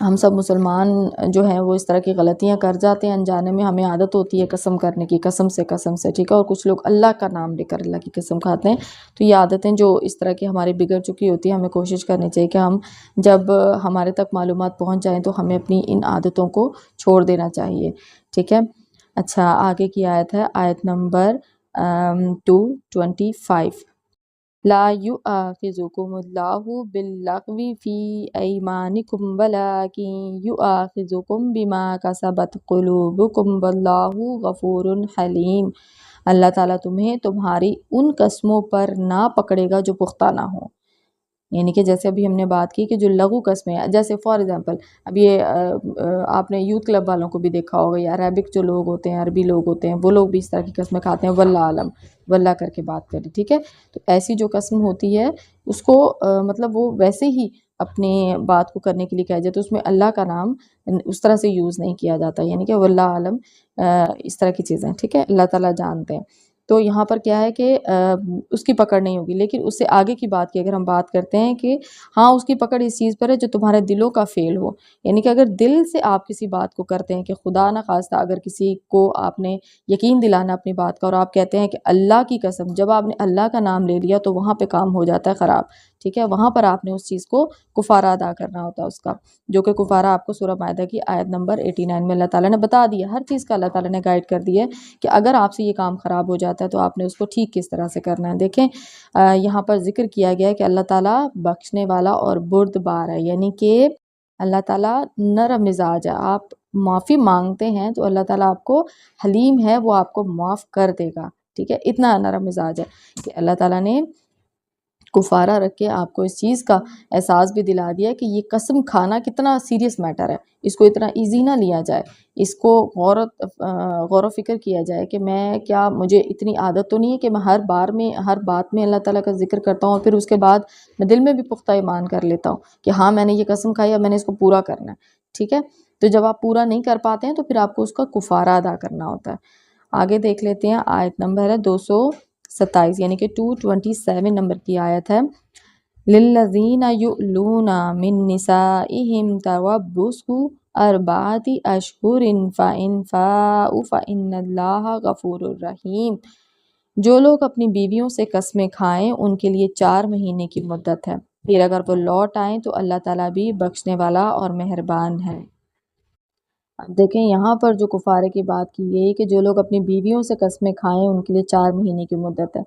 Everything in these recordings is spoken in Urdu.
ہم سب مسلمان جو ہیں وہ اس طرح کی غلطیاں کر جاتے ہیں انجانے میں. ہمیں عادت ہوتی ہے قسم کرنے کی، قسم سے ٹھیک ہے، اور کچھ لوگ اللہ کا نام لے کر اللہ کی قسم کھاتے ہیں. تو یہ عادتیں جو اس طرح کی ہماری بگڑ چکی ہوتی ہیں، ہمیں کوشش کرنی چاہیے کہ ہم جب ہمارے تک معلومات پہنچ جائیں تو ہمیں اپنی ان عادتوں کو چھوڑ دینا چاہیے. ٹھیک ہے. اچھا، آگے کی آیت ہے آیت نمبر 225. لا يؤاخذكم الله باللغو في أيمانكم ولكن يؤاخذكم بما كسبت قلوبكم والله غفور حلیم. اللہ تعالیٰ تمہیں تمہاری ان قسموں پر نہ پکڑے گا جو پختہ نہ ہوں. یعنی کہ جیسے ابھی ہم نے بات کی کہ جو لغو قسمیں ہیں، جیسے فار ایگزامپل اب یہ آپ نے یوتھ کلب والوں کو بھی دیکھا ہوگا، یا عربک جو لوگ ہوتے ہیں، عربی لوگ ہوتے ہیں، وہ لوگ بھی اس طرح کی قسمیں کھاتے ہیں. واللہ عالم، واللہ کر کے بات کریں. ٹھیک ہے. تو ایسی جو قسم ہوتی ہے اس کو مطلب وہ ویسے ہی اپنے بات کو کرنے کے لیے کہا جائے تو اس میں اللہ کا نام اس طرح سے یوز نہیں کیا جاتا. یعنی کہ واللہ عالم اس طرح کی چیزیں. ٹھیک ہے. اللہ تعالیٰ جانتے ہیں. تو یہاں پر کیا ہے کہ اس کی پکڑ نہیں ہوگی. لیکن اس سے آگے کی بات کی اگر ہم بات کرتے ہیں کہ ہاں اس کی پکڑ اس چیز پر ہے جو تمہارے دلوں کا فعل ہو. یعنی کہ اگر دل سے آپ کسی بات کو کرتے ہیں کہ خدا نہ خواستہ اگر کسی کو آپ نے یقین دلانا اپنی بات کا اور آپ کہتے ہیں کہ اللہ کی قسم، جب آپ نے اللہ کا نام لے لیا تو وہاں پہ کام ہو جاتا ہے خراب. ٹھیک ہے. وہاں پر آپ نے اس چیز کو کفارہ ادا کرنا ہوتا ہے اس کا، جو کہ کفارہ آپ کو سورہ مائدہ کی آیت نمبر 89 میں اللہ تعالیٰ نے بتا دیا. ہر چیز کا اللہ تعالیٰ نے گائیڈ کر دیا ہے کہ اگر آپ سے یہ کام خراب ہو جاتا ہے تو آپ نے اس کو ٹھیک کس طرح سے کرنا ہے. دیکھیں یہاں پر ذکر کیا گیا ہے کہ اللہ تعالیٰ بخشنے والا اور بردبار ہے. یعنی کہ اللہ تعالیٰ نرم مزاج ہے. آپ معافی مانگتے ہیں تو اللہ تعالیٰ آپ کو حلیم ہے، وہ آپ کو معاف کر دے گا. ٹھیک ہے. اتنا نرم مزاج ہے کہ اللہ تعالیٰ نے کفارہ رکھ کے آپ کو اس چیز کا احساس بھی دلا دیا کہ یہ قسم کھانا کتنا سیریس میٹر ہے. اس کو اتنا ایزی نہ لیا جائے. اس کو غور و فکر کیا جائے کہ میں کیا، مجھے اتنی عادت تو نہیں ہے کہ میں ہر بات میں اللہ تعالیٰ کا ذکر کرتا ہوں اور پھر اس کے بعد میں دل میں بھی پختہ ایمان کر لیتا ہوں کہ ہاں میں نے یہ قسم کھائی ہے، میں نے اس کو پورا کرنا ہے. ٹھیک ہے. تو جب آپ پورا نہیں کر پاتے ہیں تو پھر آپ کو اس کا کفارہ ادا کرنا ہوتا ہے. آگے دیکھ لیتے ہیں. آیت نمبر ہے 227 یعنی کہ 227 نمبر کی آیت ہے. للذین یؤلون من نسائہم تربص اربعۃ اشہر فإن فاؤوا فإن اللہ غفور الرحیم. جو لوگ اپنی بیویوں سے قسمیں کھائیں ان کے لیے 4 مہینے کی مدت ہے، پھر اگر وہ لوٹ آئیں تو اللہ تعالیٰ بھی بخشنے والا اور مہربان ہے. اب دیکھیں یہاں پر جو کفارے کی بات کی گئی کہ جو لوگ اپنی بیویوں سے قسمیں کھائیں ان کے لیے 4 مہینے کی مدت ہے.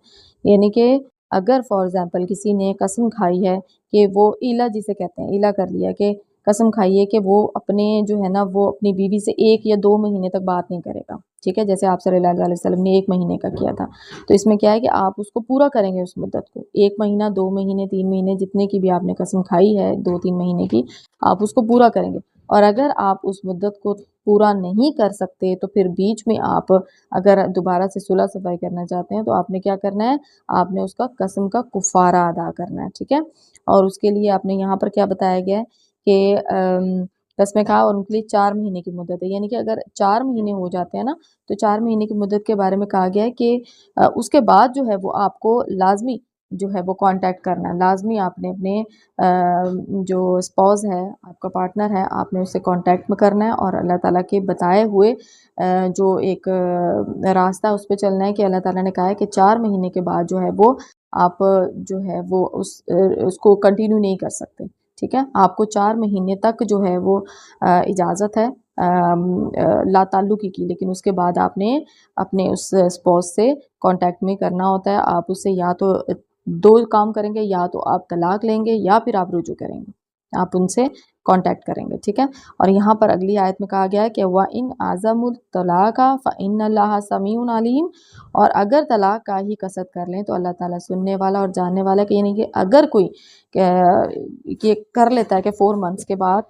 یعنی کہ اگر فار ایگزامپل کسی نے قسم کھائی ہے کہ وہ ایلا جسے کہتے ہیں، ایلا کر لیا کہ قسم کھائی ہے کہ وہ اپنے جو ہے نا وہ اپنی بیوی سے 1 یا 2 مہینے تک بات نہیں کرے گا. ٹھیک ہے. جیسے آپ صلی اللہ علیہ وسلم نے 1 مہینے کا کیا تھا. تو اس میں کیا ہے کہ آپ اس کو پورا کریں گے اس مدت کو. 1 مہینہ، 2 مہینے، 3 مہینے، جتنے کی بھی آپ نے قسم کھائی ہے 2-3 مہینے کی، آپ اس کو پورا کریں گے. اور اگر آپ اس مدت کو پورا نہیں کر سکتے تو پھر بیچ میں آپ اگر دوبارہ سے صلح صفائی کرنا چاہتے ہیں تو آپ نے کیا کرنا ہے، آپ نے اس کا قسم کا کفارہ ادا کرنا ہے. ٹھیک ہے. اور اس کے لیے آپ نے یہاں پر کیا بتایا گیا ہے کہ قسمیں کھا اور ان کے لیے 4 مہینے کی مدت ہے. یعنی کہ اگر 4 مہینے ہو جاتے ہیں نا تو 4 مہینے کی مدت کے بارے میں کہا گیا ہے کہ اس کے بعد جو ہے وہ آپ کو لازمی جو ہے وہ کانٹیکٹ کرنا ہے. لازمی آپ نے اپنے جو اسپاؤز ہے، آپ کا پارٹنر ہے، آپ نے اسے کانٹیکٹ میں کرنا ہے اور اللہ تعالیٰ کے بتائے ہوئے جو ایک راستہ اس پہ چلنا ہے کہ اللہ تعالیٰ نے کہا ہے کہ 4 مہینے کے بعد جو ہے وہ آپ جو ہے وہ اس کو کنٹینیو نہیں کر سکتے. ٹھیک ہے. آپ کو 4 مہینے تک جو ہے وہ اجازت ہے لا تعلقی کی، لیکن اس کے بعد آپ نے اپنے اس اسپاؤس سے کانٹیکٹ میں کرنا ہوتا ہے. آپ اس سے یا تو 2 کام کریں گے، یا تو آپ طلاق لیں گے یا پھر آپ رجوع کریں گے، آپ ان سے کانٹیکٹ کریں گے. ٹھیک ہے. اور یہاں پر اگلی آیت میں کہا گیا ہے کہ وَإِنْ عَزَمُوا الطَّلَاقَ فَإِنَّ اللَّهَ سَمِيعٌ عَلِيمٌ. اور اگر طلاق کا ہی قصد کر لیں تو اللہ تعالیٰ سننے والا اور جاننے والا. کہ یعنی کہ اگر کوئی یہ کر لیتا ہے کہ 4 منتھس کے بعد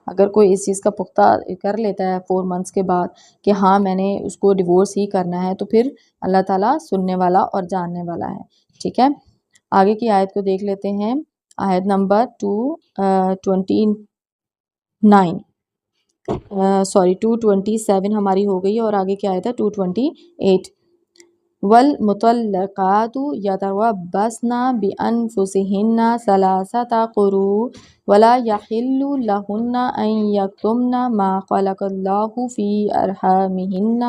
اگر کوئی اس چیز کا پختہ کر لیتا ہے 4 منتھس کے بعد کہ ہاں میں نے اس کو ڈیورس ہی کرنا ہے، تو پھر اللہ تعالیٰ سننے والا اور جاننے والا ہے. ٹھیک ہے. آگے کی آیت کو دیکھ لیتے ہیں. آیت نمبر 229 227 ہماری ہو گئی ہے اور آگے کی آیت ہے 228. والمطلقات يتربصن بأنفسهن ثلاثة قروء ولا يحل لهن أن يكتمن ما خلق الله في أرحامهن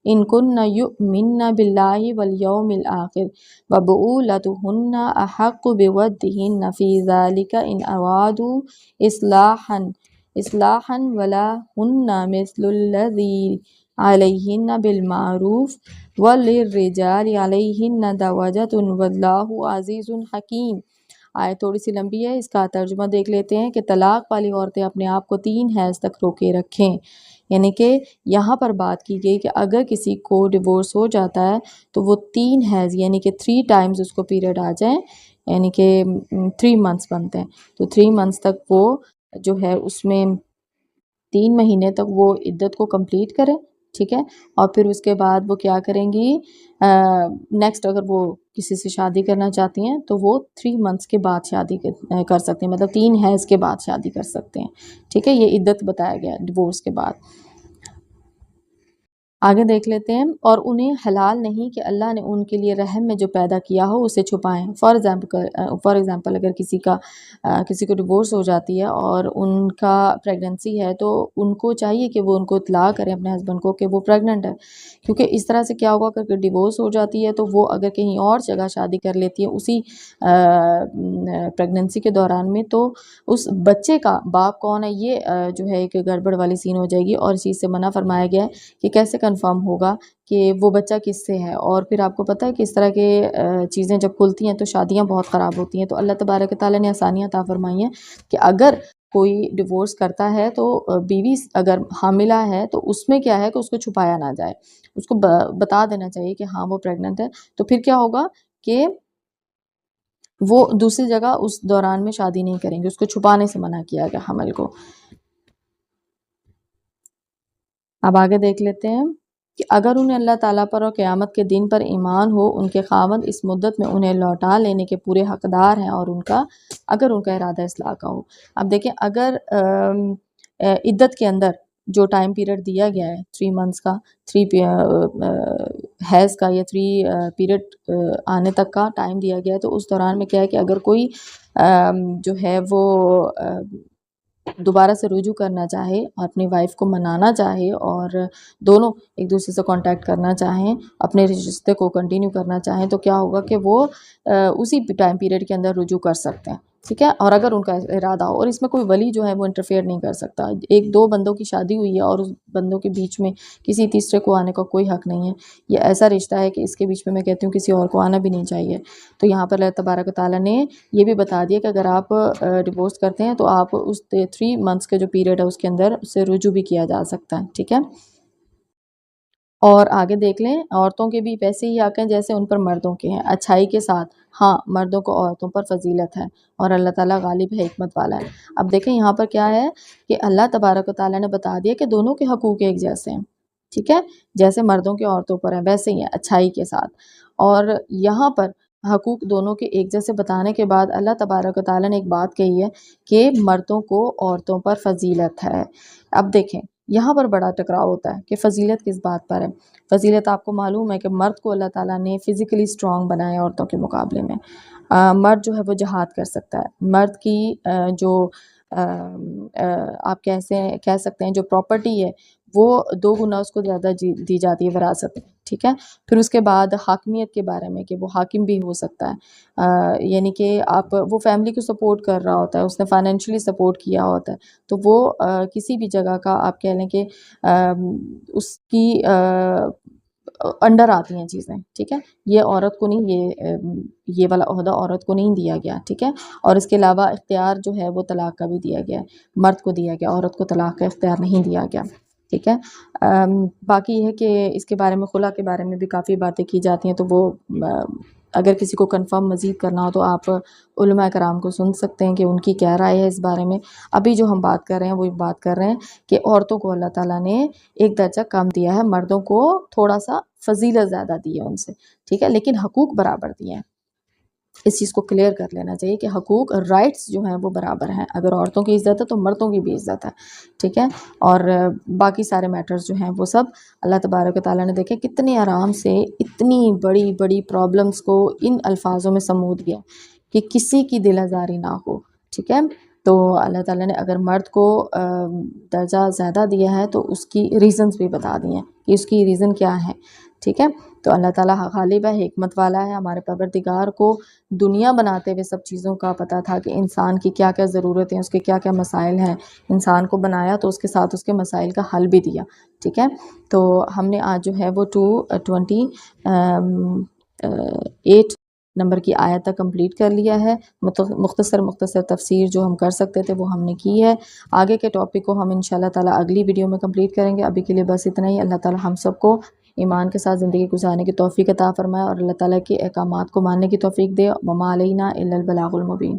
إن كن يؤمن بالله واليوم الآخر وبؤولتهن أحق بودهن في ذلك إن أرادوا إصلاحا ولا هن مثل الذي علیہن بالمعروف وللرجال علیہن درجۃ واللہ عزیز حکیم۔ آیت تھوڑی سی لمبی ہے، اس کا ترجمہ دیکھ لیتے ہیں کہ طلاق والی عورتیں اپنے آپ کو 3 حیض تک روکے رکھیں، یعنی کہ یہاں پر بات کی گئی کہ اگر کسی کو ڈیورس ہو جاتا ہے تو وہ 3 حیض یعنی کہ 3 ٹائمز اس کو پیریڈ آ جائیں، یعنی کہ 3 منتھس بنتے ہیں، تو 3 منتھس تک وہ جو ہے اس میں 3 مہینے تک وہ عدت کو کمپلیٹ کرے، ٹھیک ہے، اور پھر اس کے بعد وہ کیا کریں گی، نیکسٹ اگر وہ کسی سے شادی کرنا چاہتی ہیں تو وہ 3 منتھس کے بعد شادی کر سکتے ہیں، مطلب 3 حیض کے بعد شادی کر سکتے ہیں، ٹھیک ہے، یہ عدت بتایا گیا ہے ڈیورس کے بعد۔ آگے دیکھ لیتے ہیں، اور انہیں حلال نہیں کہ اللہ نے ان کے لیے رحم میں جو پیدا کیا ہو اسے چھپائیں۔ فار ایگزامپل اگر کسی کو ڈیورس ہو جاتی ہے اور ان کا پریگننسی ہے تو ان کو چاہیے کہ وہ ان کو اطلاع کریں اپنے ہسبینڈ کو کہ وہ پریگننٹ ہے، کیونکہ اس طرح سے کیا ہوگا کہ اگر ڈیورس ہو جاتی ہے تو وہ اگر کہیں اور جگہ شادی کر لیتی ہے اسی پریگننسی کے دوران میں، تو اس بچے کا باپ کون ہے یہ جو ہے ایک گڑبڑ والی سین ہو جائے گی، اور اس چیز سے منع فرمایا گیا ہے کہ کیسے کنفرم ہوگا کہ وہ بچہ کس سے ہے۔ اور پھر آپ کو پتہ ہے کہ اس طرح کے چیزیں جب کھلتی ہیں تو شادیاں بہت خراب ہوتی ہیں، تو اللہ تبارک تعالیٰ نے آسانیاں عطا فرمائی ہیں کہ اگر کوئی ڈیورس کرتا ہے تو بیوی اگر حاملہ ہے تو اس میں کیا ہے کہ اس کو چھپایا نہ جائے، اس کو بتا دینا چاہیے کہ ہاں وہ پریگننٹ ہے، تو پھر کیا ہوگا کہ وہ دوسری جگہ اس دوران میں شادی نہیں کریں گے، اس کو چھپانے سے منع کیا گیا حمل کو۔ اب آگے دیکھ لیتے ہیں کہ اگر انہیں اللہ تعالیٰ پر اور قیامت کے دن پر ایمان ہو، ان کے خاوند اس مدت میں انہیں لوٹا لینے کے پورے حقدار ہیں، اور اگر ان کا ارادہ اصلاح کا ہو۔ اب دیکھیں اگر عدت کے اندر جو ٹائم پیریڈ دیا گیا ہے 3 منتھس کا، 3 حیض کا یا 3 پیریڈ آنے تک کا ٹائم دیا گیا ہے، تو اس دوران میں کیا ہے کہ اگر کوئی جو ہے وہ دوبارہ سے رجوع کرنا چاہے اور اپنی وائف کو منانا چاہے اور دونوں ایک دوسرے سے کانٹیکٹ کرنا چاہیں، اپنے رشتے کو کنٹینیو کرنا چاہیں، تو کیا ہوگا کہ وہ اسی ٹائم پیریڈ کے اندر رجوع کر سکتے ہیں، ٹھیک ہے، اور اگر ان کا ارادہ ہو، اور اس میں کوئی ولی جو ہے وہ انٹرفیئر نہیں کر سکتا۔ 1-2 بندوں کی شادی ہوئی ہے اور اس بندوں کے بیچ میں کسی تیسرے کو آنے کا کوئی حق نہیں ہے، یہ ایسا رشتہ ہے کہ اس کے بیچ میں کہتی ہوں کسی اور کو آنا بھی نہیں چاہیے۔ تو یہاں پر اللہ تبارک و تعالیٰ نے یہ بھی بتا دیا کہ اگر آپ ڈیورس کرتے ہیں تو آپ اس 3 منتھس کے جو پیریڈ ہے اس کے اندر اس سے رجوع بھی کیا جا سکتا ہے، ٹھیک ہے۔ اور آگے دیکھ لیں، عورتوں کے بھی ویسے ہی حق ہیں جیسے ان پر مردوں کے ہیں، اچھائی کے ساتھ، ہاں مردوں کو عورتوں پر فضیلت ہے، اور اللہ تعالیٰ غالب ہے، حکمت والا ہے۔ اب دیکھیں یہاں پر کیا ہے کہ اللہ تبارک و تعالیٰ نے بتا دیا کہ دونوں کے حقوق ایک جیسے ہیں، ٹھیک ہے، جیسے مردوں کے عورتوں پر ہیں ویسے ہی ہیں اچھائی کے ساتھ، اور یہاں پر حقوق دونوں کے ایک جیسے بتانے کے بعد اللہ تبارک و تعالیٰ نے ایک بات کہی ہے کہ مردوں کو عورتوں پر فضیلت ہے۔ اب دیکھیں یہاں پر بڑا ٹکراؤ ہوتا ہے کہ فضیلت کس بات پر ہے۔ فضیلت آپ کو معلوم ہے کہ مرد کو اللہ تعالیٰ نے فزیکلی اسٹرانگ بنایا ہے عورتوں کے مقابلے میں، مرد جو ہے وہ جہاد کر سکتا ہے، مرد کی جو آپ کہہ سکتے ہیں جو پراپرٹی ہے وہ 2 گنا اس کو زیادہ دی جاتی ہے وراثت میں، ٹھیک ہے۔ پھر اس کے بعد حاکمیت کے بارے میں کہ وہ حاکم بھی ہو سکتا ہے، یعنی کہ وہ فیملی کو سپورٹ کر رہا ہوتا ہے، اس نے فائنینشلی سپورٹ کیا ہوتا ہے، تو وہ کسی بھی جگہ کا آپ کہہ لیں کہ اس کی انڈر آتی ہیں چیزیں، ٹھیک ہے، یہ عورت کو نہیں، یہ والا عہدہ عورت کو نہیں دیا گیا، ٹھیک ہے، اور اس کے علاوہ اختیار جو ہے وہ طلاق کا بھی دیا گیا ہے، مرد کو دیا گیا، عورت کو طلاق کا اختیار نہیں دیا گیا، ٹھیک ہے۔ باقی یہ ہے کہ اس کے بارے میں خلا کے بارے میں بھی کافی باتیں کی جاتی ہیں، تو وہ اگر کسی کو کنفرم مزید کرنا ہو تو آپ علماء کرام کو سن سکتے ہیں کہ ان کی کیا رائے ہے اس بارے میں۔ ابھی جو ہم بات کر رہے ہیں وہ بات کر رہے ہیں کہ عورتوں کو اللہ تعالیٰ نے ایک درجہ کم دیا ہے، مردوں کو تھوڑا سا فضیلت زیادہ دی ہے ان سے، ٹھیک ہے، لیکن حقوق برابر دیے ہیں۔ اس چیز کو کلیئر کر لینا چاہیے کہ حقوق اور رائٹس جو ہیں وہ برابر ہیں. اگر عورتوں کی عزت ہے تو مردوں کی بھی عزت ہے. ٹھیک ہے. اور باقی سارے میٹرز جو ہیں وہ سب اللہ تبارک و تعالیٰ نے دیکھے کتنے آرام سے اتنی بڑی بڑی پرابلمس کو ان الفاظوں میں سمود گیا کہ کسی کی دل آزاری نہ ہو. ٹھیک ہے. تو اللہ تعالیٰ نے اگر مرد کو درجہ زیادہ دیا ہے تو اس کی ریزنز بھی بتا دی ہیں کہ اس کی ریزن کیا ہے. ٹھیک ہے. تو اللہ تعالیٰ غالب ہے، حکمت والا ہے. ہمارے پروردگار کو دنیا بناتے ہوئے سب چیزوں کا پتہ تھا کہ انسان کی کیا کیا ضرورتیں ہیں، اس کے کیا کیا مسائل ہیں. انسان کو بنایا تو اس کے ساتھ اس کے مسائل کا حل بھی دیا. ٹھیک ہے. تو ہم نے آج جو ہے وہ 228 نمبر کی آیت تک کمپلیٹ کر لیا ہے. مختصر تفسیر جو ہم کر سکتے تھے وہ ہم نے کی ہے. آگے کے ٹاپک کو ہم انشاءاللہ تعالیٰ اگلی ویڈیو میں کمپلیٹ کریں گے. ابھی کے لیے بس اتنا ہی. اللہ تعالیٰ ہم سب کو ایمان کے ساتھ زندگی گزارنے کی توفیق عطا فرمائے اور اللہ تعالیٰ کے احکامات کو ماننے کی توفیق دے. وما علینا الا البلاغ المبین.